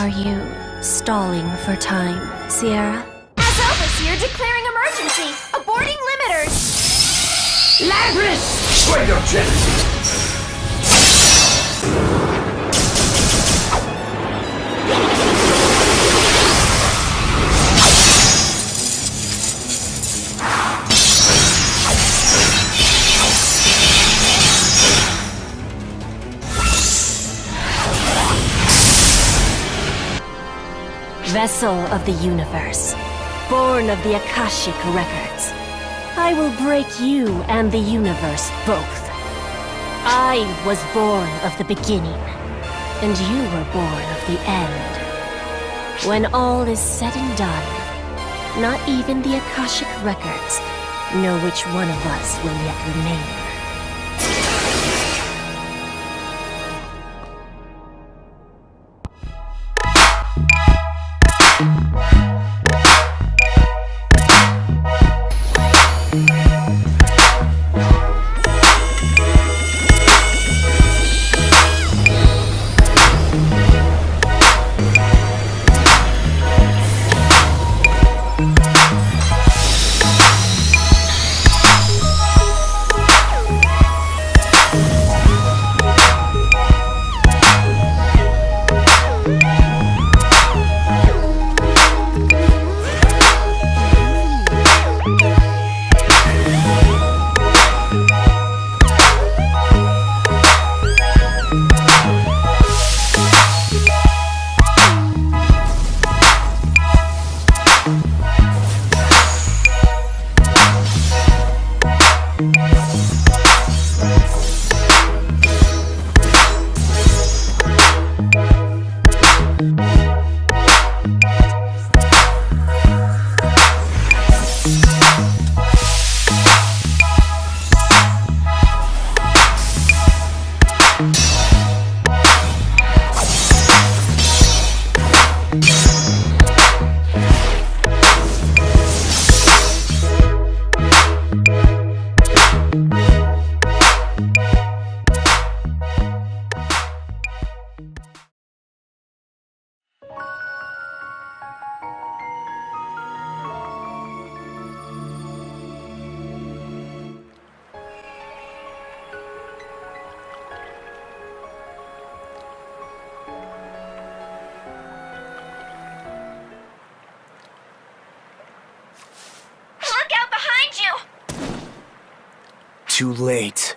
Are you stalling for time, Sierra? As Overseer declaring emergency! Aborting limiters! Lazarus! Sway your genesis! Vessel of the universe, born of the Akashic records, I will break you and the universe both. I was born of the beginning, and you were born of the end. When all is said and done, not even the Akashic records know which one of us will yet remain. Too late.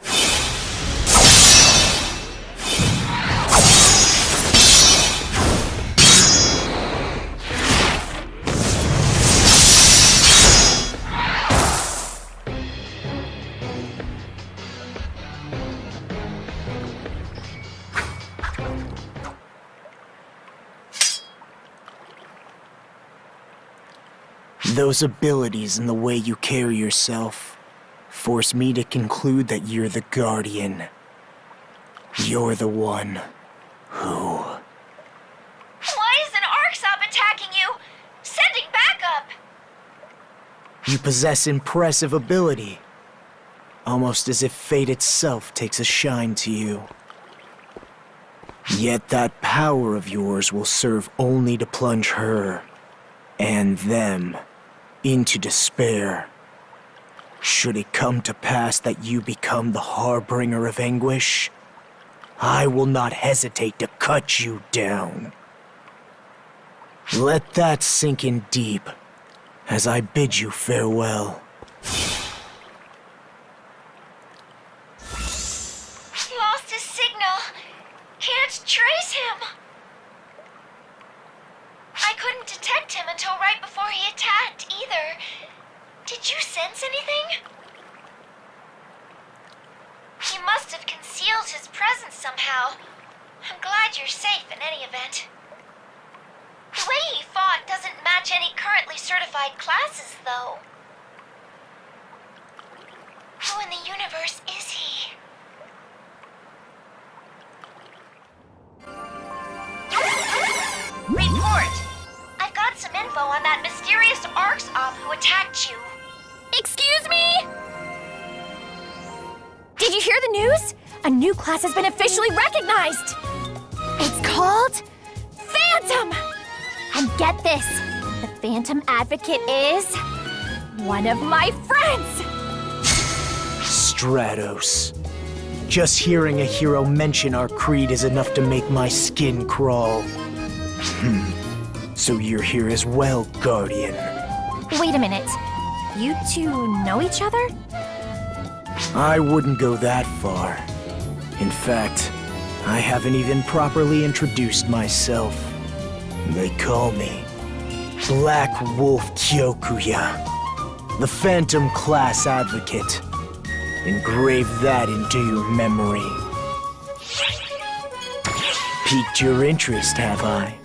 Those abilities and the way you carry yourself force me to conclude that you're the Guardian. You're the one who... Why is an Arksop attacking you? Sending backup! You possess impressive ability. Almost as if fate itself takes a shine to you. Yet that power of yours will serve only to plunge her and them into despair. Should it come to pass that you become the harbinger of anguish, I will not hesitate to cut you down. Let that sink in deep as I bid you farewell. Lost his signal. Can't trace him. I couldn't detect him until right before he attacked, either. Did you sense anything? He must have concealed his presence somehow. I'm glad you're safe in any event. The way he fought doesn't match any currently certified classes, though. Who in the universe is he? Report! I've got some info on that mysterious Arksop who attacked you. Excuse me? Did you hear the news? A new class has been officially recognized! It's called Phantom! And get this, the Phantom Advocate is one of my friends! Stratos. Just hearing a hero mention our creed is enough to make my skin crawl. So you're here as well, Guardian. Wait a minute. You two know each other? I wouldn't go that far. In fact, I haven't even properly introduced myself. They call me Black Wolf Kyokuya, the Phantom Class Advocate. Engrave that into your memory. Piqued your interest, have I?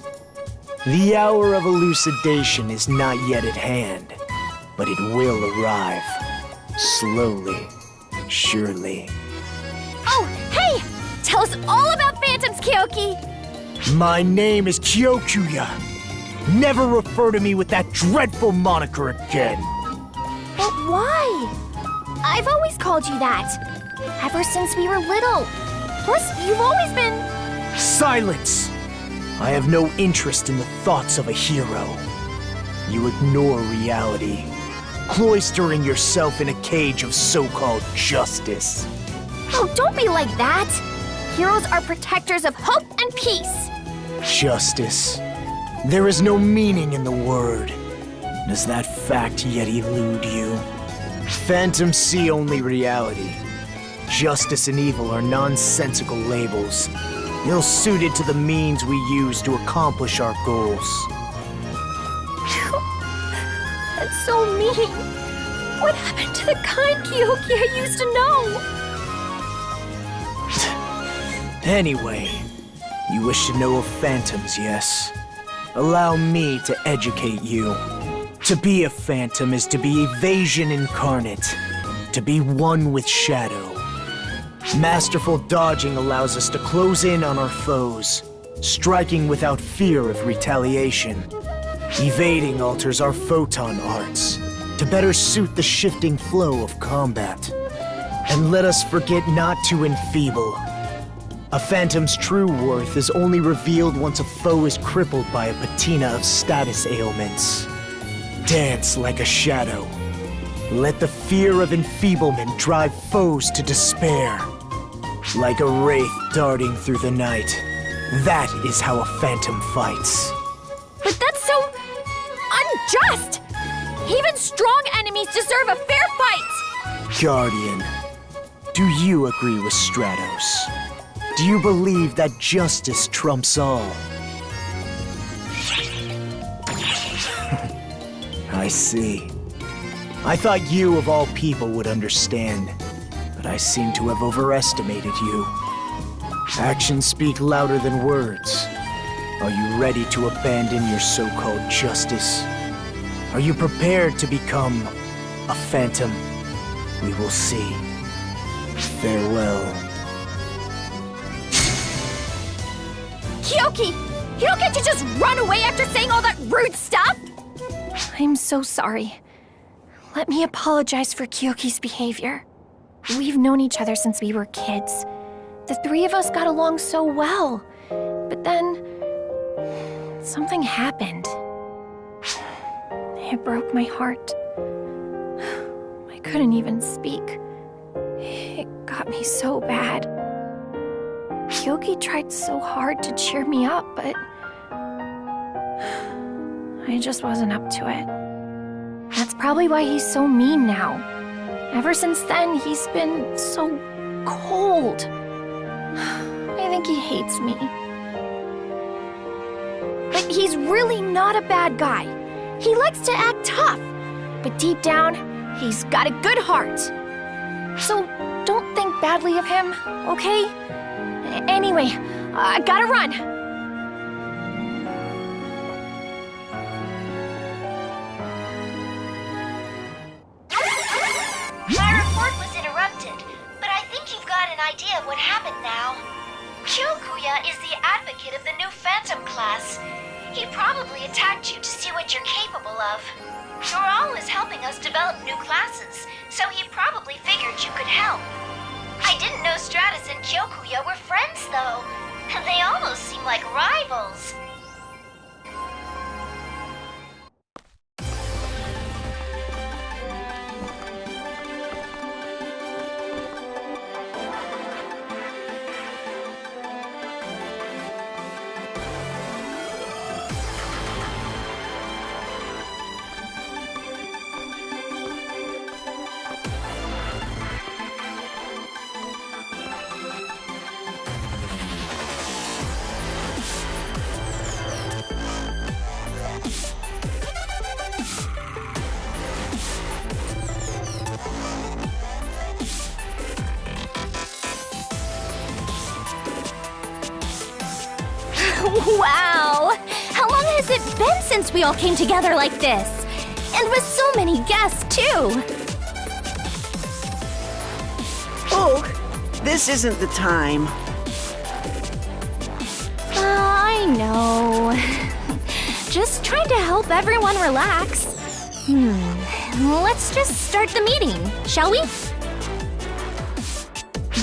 The hour of elucidation is not yet at hand, but it will arrive. Slowly, surely. Oh, hey! Tell us all about Phantoms, Kyoki! My name is Kyokuya. Never refer to me with that dreadful moniker again. But why? I've always called you that. Ever since we were little. Plus, you've always been... Silence! I have no interest in the thoughts of a hero. You ignore reality, cloistering yourself in a cage of so-called justice. Oh, don't be like that! Heroes are protectors of hope and peace! Justice. There is no meaning in the word. Does that fact yet elude you? Phantoms see only reality. Justice and evil are nonsensical labels, ill-suited to the means we use to accomplish our goals. That's so mean. What happened to the kind Kyoki I used to know? Anyway, you wish to know of phantoms, yes? Allow me to educate you. To be a phantom is to be evasion incarnate, to be one with shadow. Masterful dodging allows us to close in on our foes, striking without fear of retaliation. Evading alters our photon arts, to better suit the shifting flow of combat. And let us forget not to enfeeble. A phantom's true worth is only revealed once a foe is crippled by a patina of status ailments. Dance like a shadow. Let the fear of enfeeblement drive foes to despair. Like a wraith darting through the night. That is how a phantom fights. But that's so... unjust! Even strong enemies deserve a fair fight! Guardian, do you agree with Stratos? Do you believe that justice trumps all? I see. I thought you of all people would understand, but I seem to have overestimated you. Actions speak louder than words. Are you ready to abandon your so-called justice? Are you prepared to become a phantom? We will see. Farewell. Kyoki! You don't get to just run away after saying all that rude stuff! I'm so sorry. Let me apologize for Kyoki's behavior. We've known each other since we were kids. The three of us got along so well. But then... something happened. It broke my heart. I couldn't even speak. It got me so bad. Kyoki tried so hard to cheer me up, but... I just wasn't up to it. That's probably why he's so mean now. Ever since then, he's been so cold. I think he hates me. But he's really not a bad guy. He likes to act tough, but deep down, he's got a good heart. So don't think badly of him, okay? Anyway, I gotta run. My report was interrupted, but I think you've got an idea of what happened now. Kyokuya is the advocate of the new Phantom class. He probably attacked you to see what you're capable of. You're always helping us develop new classes, so he probably figured you could help. I didn't know Stratus and Kyokuya were friends, though. They almost seem like rivals. Wow! How long has it been since we all came together like this? And with so many guests, too! Oh, this isn't the time. I know. Just trying to help everyone relax. Let's just start the meeting, shall we?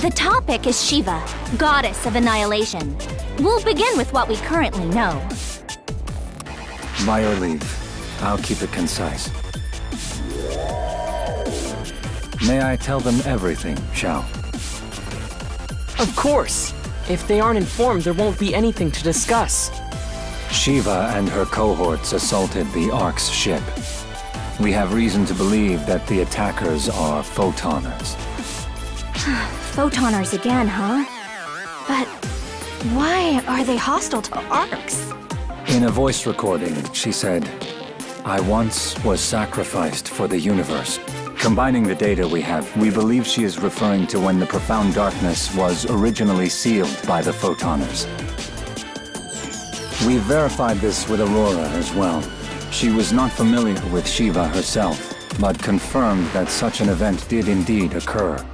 The topic is Shiva, goddess of annihilation. We'll begin with what we currently know. By your leave, I'll keep it concise. May I tell them everything, Xiao? Of course! If they aren't informed, there won't be anything to discuss. Shiva and her cohorts assaulted the Ark's ship. We have reason to believe that the attackers are Photoners. Photoners again, huh? But why are they hostile to Arcs? In a voice recording, she said, "I once was sacrificed for the universe." Combining the data we have, we believe she is referring to when the profound darkness was originally sealed by the Photoners. We verified this with Aurora as well. She was not familiar with Shiva herself, but confirmed that such an event did indeed occur.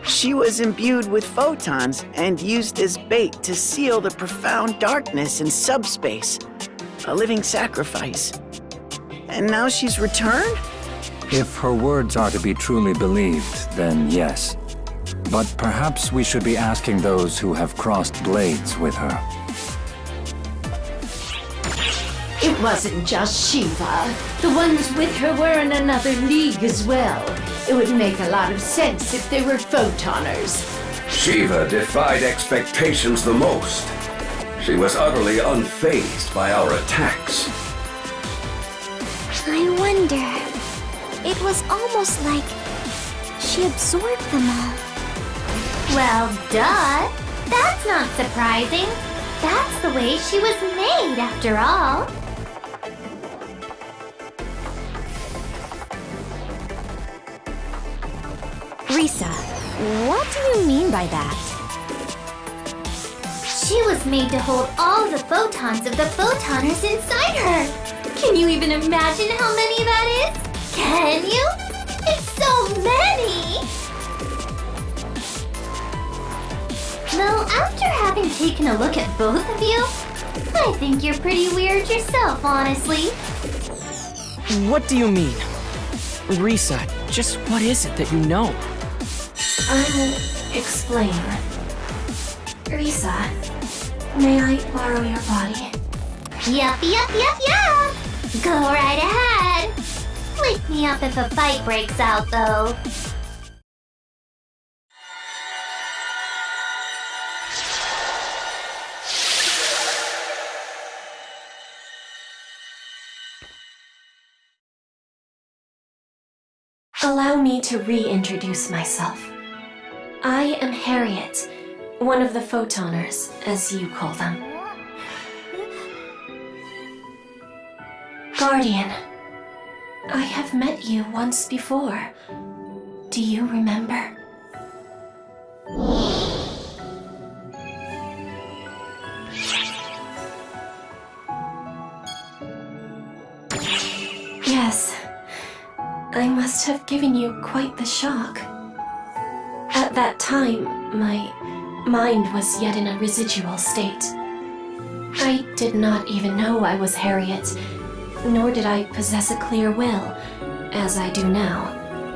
She was imbued with photons and used as bait to seal the profound darkness in subspace. A living sacrifice. And now she's returned? If her words are to be truly believed, then yes. But perhaps we should be asking those who have crossed blades with her. It wasn't just Shiva. The ones with her were in another league as well. It would make a lot of sense if they were Photoners. Shiva defied expectations the most. She was utterly unfazed by our attacks. I wonder. It was almost like she absorbed them all. Well, duh. That's not surprising. That's the way she was made, after all. Risa, what do you mean by that? She was made to hold all the photons of the Photoners inside her. Can you even imagine how many that is? Can you? It's so many! Though after having taken a look at both of you, I think you're pretty weird yourself, honestly. What do you mean? Risa, just what is it that you know? I'll explain. Risa, may I borrow your body? Yup. Go right ahead. Wake me up if a fight breaks out, though. Allow me to reintroduce myself. I am Harriet, one of the Photoners, as you call them. Guardian, I have met you once before. Do you remember? Yes, I must have given you quite the shock. At that time, my mind was yet in a residual state. I did not even know I was Harriet, nor did I possess a clear will, as I do now.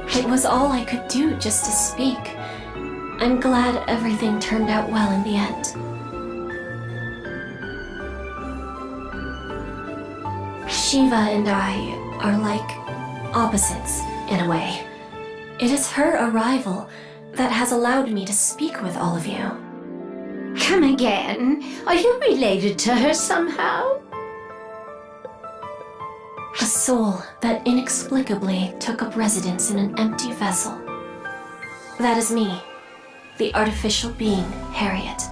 It was all I could do just to speak. I'm glad everything turned out well in the end. Shiva and I are like opposites, in a way. It is her arrival that has allowed me to speak with all of you. Come again? Are you related to her somehow? A soul that inexplicably took up residence in an empty vessel. That is me, the artificial being, Harriet.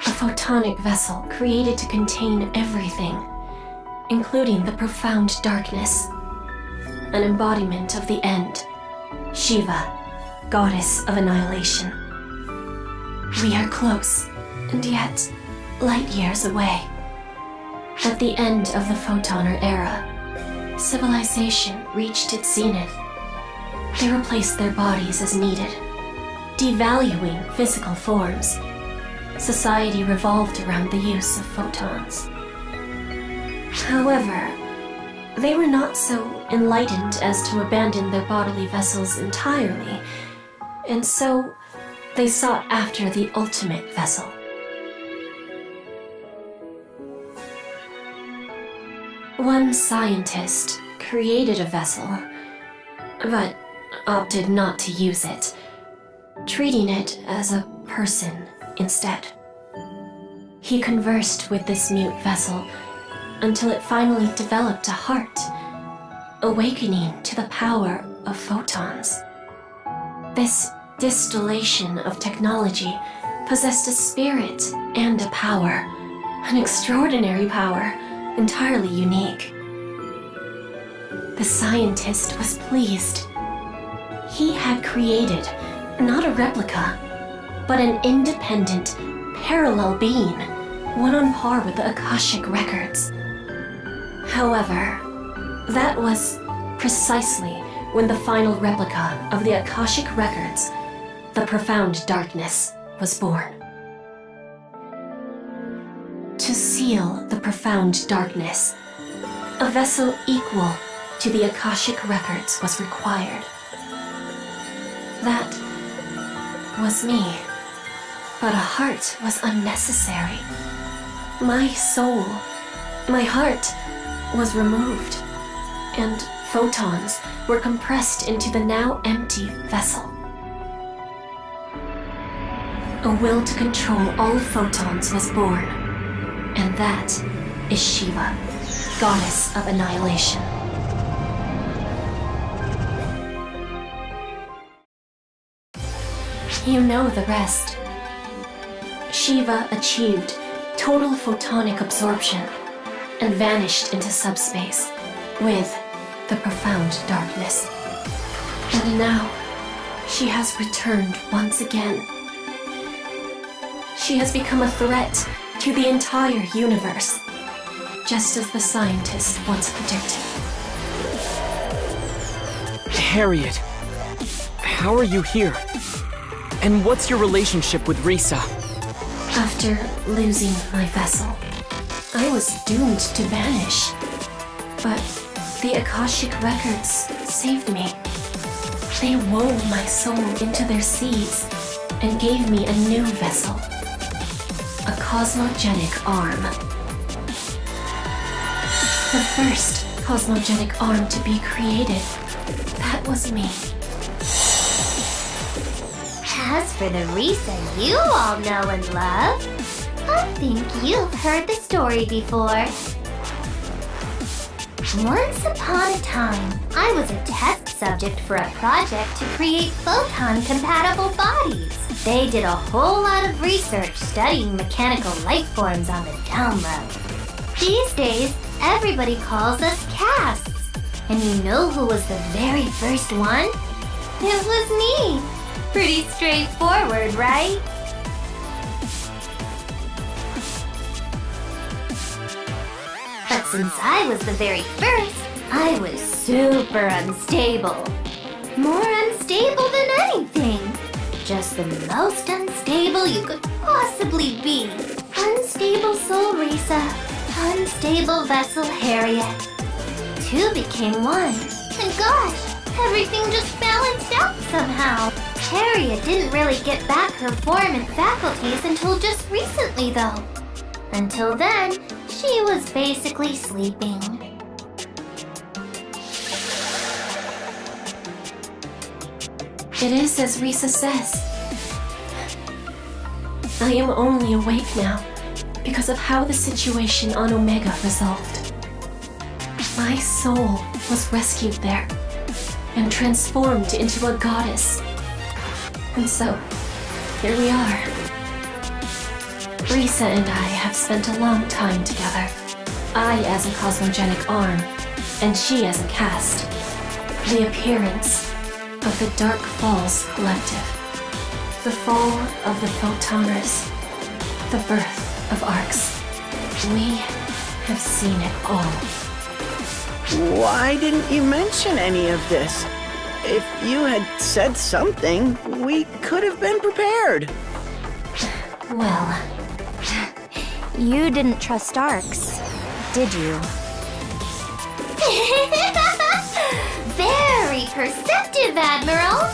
A photonic vessel created to contain everything, including the profound darkness. An embodiment of the end, Shiva, goddess of annihilation. We are close, and yet light years away. At the end of the Photoner era, civilization reached its zenith. They replaced their bodies as needed, devaluing physical forms. Society revolved around the use of photons. However, they were not so enlightened as to abandon their bodily vessels entirely, and so they sought after the ultimate vessel. One scientist created a vessel, but opted not to use it, treating it as a person instead. He conversed with this mute vessel until it finally developed a heart, awakening to the power of photons. This distillation of technology possessed a spirit and a power, an extraordinary power, entirely unique. The scientist was pleased. He had created not a replica, but an independent, parallel being, one on par with the Akashic records. However, that was precisely when the final replica of the Akashic records, the Profound Darkness, was born. To seal the Profound Darkness, a vessel equal to the Akashic records was required. That was me, but a heart was unnecessary. My soul, my heart, was removed, and photons were compressed into the now empty vessel. A will to control all photons was born, and that is Shiva, goddess of annihilation. You know the rest. Shiva achieved total photonic absorption and vanished into subspace with the Profound Darkness. And now, she has returned once again. She has become a threat to the entire universe, just as the scientist once predicted. Harriet, how are you here? And what's your relationship with Risa? After losing my vessel, I was doomed to vanish. But the Akashic records saved me. They wove my soul into their seeds and gave me a new vessel, a cosmogenic arm. The first cosmogenic arm to be created, that was me. As for the Risa you all know and love, I think you've heard the story before. Once upon a time, I was a test subject for a project to create photon-compatible bodies. They did a whole lot of research studying mechanical life forms on the down low. These days, everybody calls us casts. And you know who was the very first one? It was me. Pretty straightforward, right? But since I was the very first, I was super unstable. More unstable than anything. Just the most unstable you could possibly be. Unstable soul Risa, unstable vessel Harriet. Two became one. And gosh, everything just balanced out somehow. Harriet didn't really get back her form and faculties until just recently, though. Until then, she was basically sleeping. It is as Risa says. I am only awake now because of how the situation on Omega resolved. My soul was rescued there and transformed into a goddess. And so, here we are. Risa and I have spent a long time together. I as a cosmogenic arm, and she as a cast. The appearance of the Dark Falls Collective. The fall of the Photoners. The birth of Arcs. We have seen it all. Why didn't you mention any of this? If you had said something, we could have been prepared. Well, You didn't trust Arcs, did you? Very perceptive, Admiral!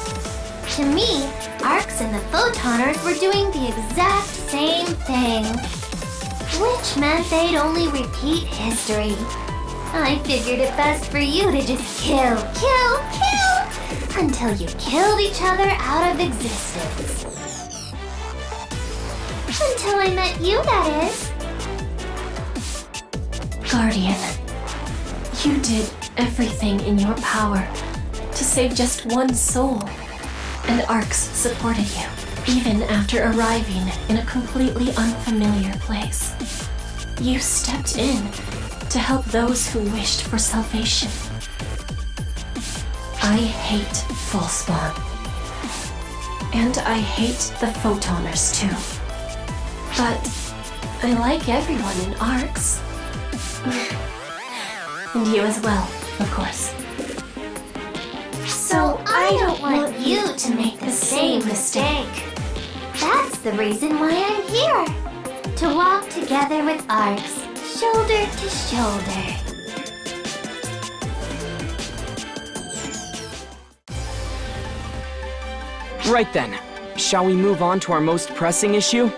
To me, Arcs and the Photoners were doing the exact same thing. Which meant they'd only repeat history. I figured it best for you to just kill, until you killed each other out of existence. Until I met you, that is. Guardian, you did everything in your power to save just one soul. And Arcs supported you, even after arriving in a completely unfamiliar place. You stepped in to help those who wished for salvation. I hate Fullspawn. And I hate the Photoners too. But I like everyone in Arcs. And you as well, of course. So I don't want you to make the same mistake. That's the reason why I'm here. To walk together with Arcs, shoulder to shoulder. Right then. Shall we move on to our most pressing issue?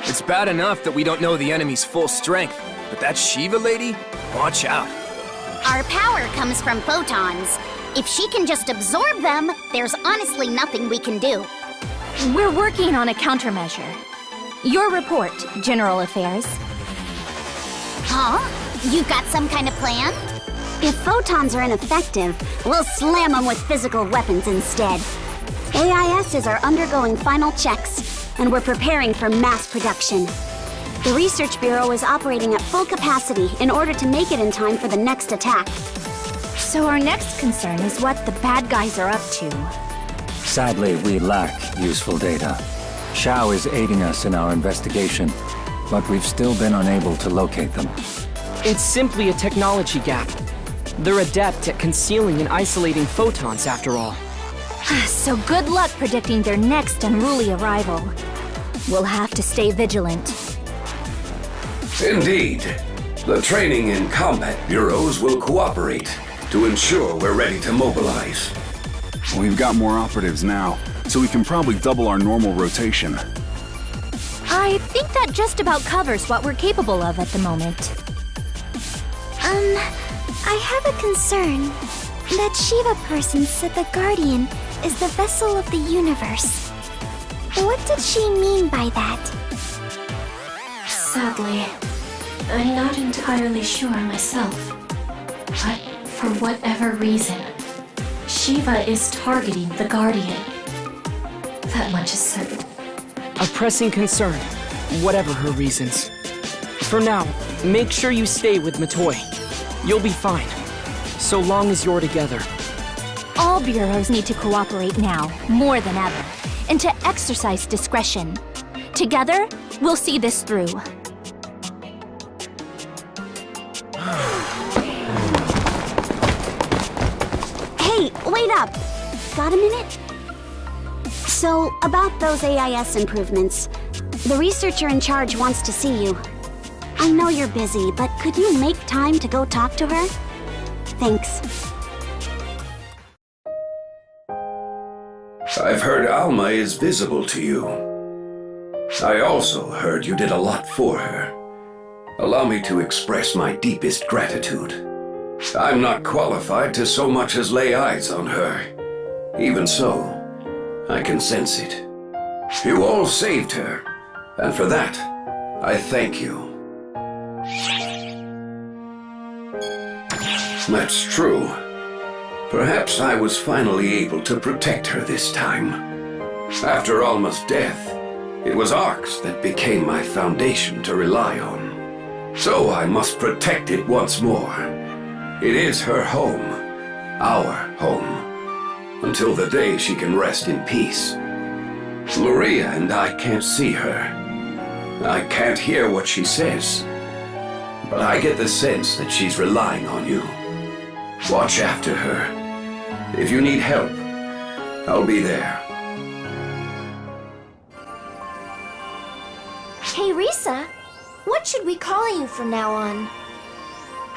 It's bad enough that we don't know the enemy's full strength, but that Shiva lady? Watch out. Our power comes from photons. If she can just absorb them, there's honestly nothing we can do. We're working on a countermeasure. Your report, General Affairs. Huh? You've got some kind of plan? If photons are ineffective, we'll slam them with physical weapons instead. AISs are undergoing final checks, and we're preparing for mass production. The Research Bureau is operating at full capacity in order to make it in time for the next attack. So our next concern is what the bad guys are up to. Sadly, we lack useful data. Shao is aiding us in our investigation, but we've still been unable to locate them. It's simply a technology gap. They're adept at concealing and isolating photons, after all. So good luck predicting their next unruly arrival. We'll have to stay vigilant. Indeed. The training and combat bureaus will cooperate to ensure we're ready to mobilize. We've got more operatives now, so we can probably double our normal rotation. I think that just about covers what we're capable of at the moment. I have a concern. That Shiva person said the Guardian is the vessel of the universe. What did she mean by that? Sadly, I'm not entirely sure myself. But for whatever reason, Shiva is targeting the Guardian. That much is certain. A pressing concern, whatever her reasons. For now, make sure you stay with Matoi. You'll be fine, so long as you're together. All bureaus need to cooperate now, more than ever, and to exercise discretion. Together, we'll see this through. Hey, wait up! Got a minute? So, about those AIS improvements, the researcher in charge wants to see you. I know you're busy, but could you make time to go talk to her? Thanks. I've heard Alma is visible to you. I also heard you did a lot for her. Allow me to express my deepest gratitude. I'm not qualified to so much as lay eyes on her. Even so, I can sense it. You all saved her, and for that, I thank you. That's true. Perhaps I was finally able to protect her this time. After Alma's death, it was Arcs that became my foundation to rely on. So I must protect it once more. It is her home, our home, until the day she can rest in peace. Maria and I can't see her, I can't hear what she says, but I get the sense that she's relying on you. Watch after her. If you need help, I'll be there. Hey, Risa, what should we call you from now on?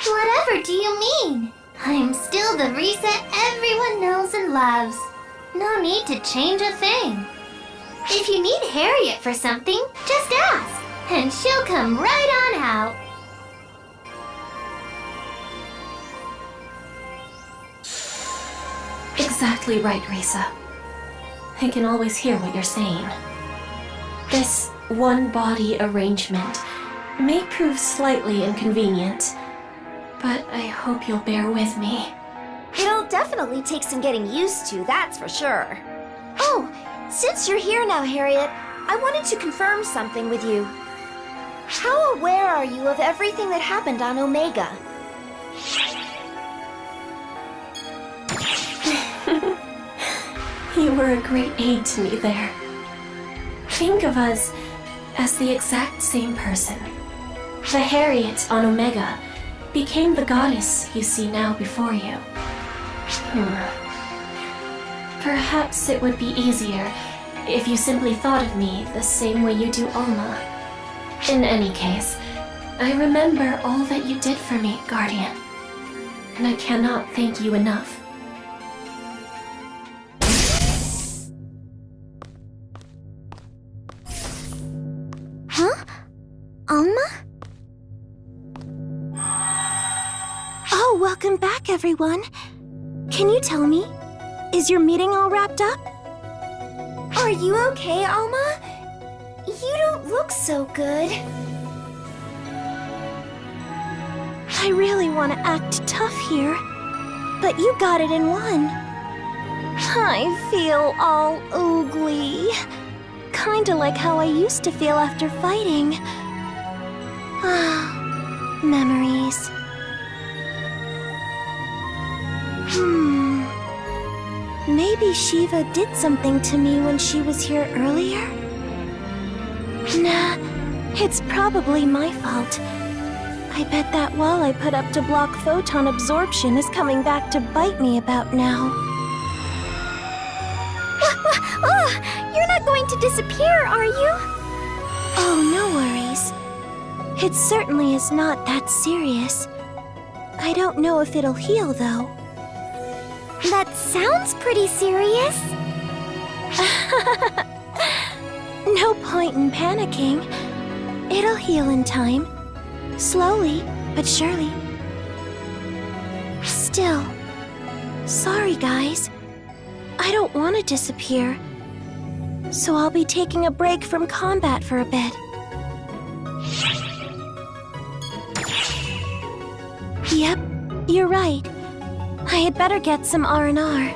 Whatever do you mean? I'm still the Risa everyone knows and loves. No need to change a thing. If you need Harriet for something, just ask, and she'll come right on out. Exactly right, Risa. I can always hear what you're saying. This one-body arrangement may prove slightly inconvenient, but I hope you'll bear with me. It'll definitely take some getting used to, that's for sure. Oh, since you're here now, Harriet, I wanted to confirm something with you. How aware are you of everything that happened on Omega? You were a great aid to me there. Think of us as the exact same person. The Harriet on Omega became the goddess you see now before you. Perhaps it would be easier if you simply thought of me the same way you do Alma. In any case, I remember all that you did for me, Guardian, and I cannot thank you enough. Huh? Alma? Oh, welcome back, everyone. Can you tell me, is your meeting all wrapped up? Are you okay, Alma? You don't look so good. I really want to act tough here, but you got it in one. I feel all oogly. Kinda like how I used to feel after fighting. Memories. Maybe Shiva did something to me when she was here earlier? Nah, it's probably my fault. I bet that wall I put up to block photon absorption is coming back to bite me about now. You're not going to disappear, are you? Oh, no worries. It certainly is not that serious. I don't know if it'll heal, though. That sounds pretty serious. No point in panicking. It'll heal in time. Slowly, but surely. Still, sorry guys. I don't want to disappear. So I'll be taking a break from combat for a bit. Yep, you're right. I had better get some R&R.